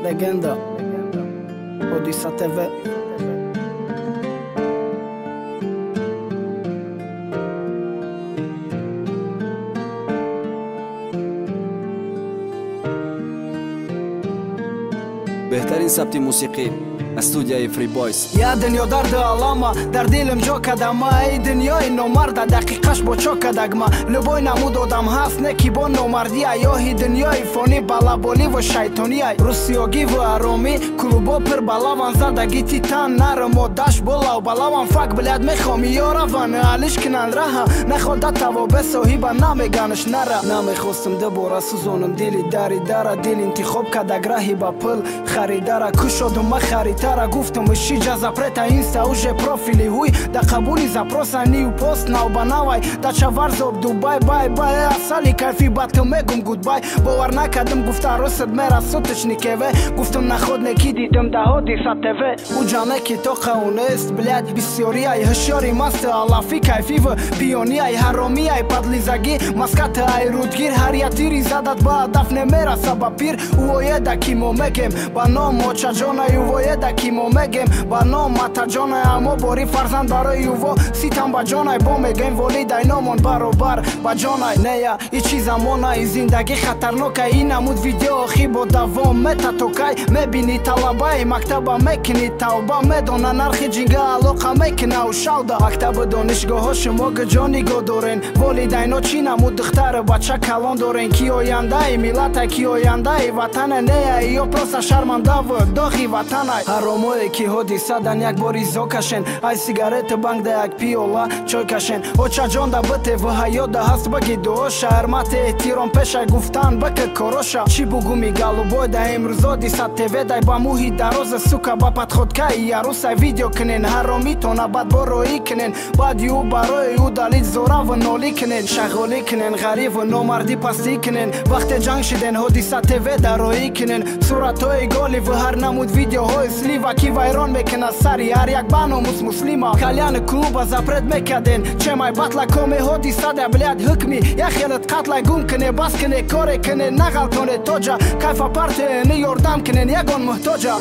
Legenda Odisa TV. بهترین ثبت موسیقی استودیوی فری بویز. یا دنیا درد علامه در دلم جا کدم ای دنیای نومرد دقیقش با چا کدگما لبای نمود آدم هست نکی با نومردی یا هی دنیای فانی بلابولی و شیطانی روسیاگی و ارامی کلوبا پر بلاوان زدگی تیتان نرم و داش بولا و بلاوان فک بلد میخوام یارا وان علیش کنن راه نخواد توا به صاحبا نمیگنش نره نمیخواستم دوباره سوزونم دلی داری داره دل انتخاب کدگ راهی با پل خریداره کشادم ما خریداره گفتم شی جزا پرتا اینستا уже профили хуй да قبولی запроса نیو پست نو بناوای دا چوارز اب دوبای بای بای اصلی کافی باتم میگم گودبای باور نکردم گفتا رسد میرا سوتش نیکوه گفتم نخود نکی دیدم دا هودی ساتوه او جانه کی تو قونست بلاد بسیاری ای هشیاری ماست علافی کیفی و پیونی ای حرامی ای پادلیزگی مسکت ای رودگیر هریتی زدت با هدف نمیرا سبا پیر اوه دا کیمو میگم با نام اوچا جانه اوه دا کیمو میگم با نام ماتا جانه اما باری فرزند برای یوو سیتم با جانه با میگم ولی داینامون برابر با جانه نیا ای چیز امونه زندگی خطرناکه این نمود ویدیو آخی با دوام متا توکای میبینی طلبای مکتبا میکنی توبا میدونه نرخی جنگه علاقه میکنه و شوده مکتب دانشگاه ها شما گجانی گو دارین ولی داینا چی نمود دختر بچه کلان دارین کی آینده ای ملت کی آینده ای وطن نیا یا پروسا شرمنده و داخی وطن حرامای کی هودی سادن یک باری زوکشن ای سیگارت بانگ ده یک پیولا چای کشن اوچا جان ده بته و حیات ده هست بگی دوشا حرمت احترام پیشه گفتن بکه کروشا چی بگو میگالو بای ده امروزا دی سات تیوه ده با موهی دروز سوکا با پت خودکه یاروس ویدیو کنین حرامی تونه بد باروی کنین بعد یو برای یو دلیل زورا و نولی کنین شغولی کنین غریب و نومردی پستی کنین وقت جنگ شدن هودی سات تیوه دروی کنین صورت های گالی و هر نمود ویدیو های سلیوا کی ویران میکنه سری هر یک بانو مسلما کالیان کلوبا زپرد میکردن چه مای بطلا کومه هودی ساده بلاد حکمی یا خیلت قتل گم کنه باس کنه کار کنه نغلطونه توجا کیفا پارت نیوردم کنه یگون محتاجا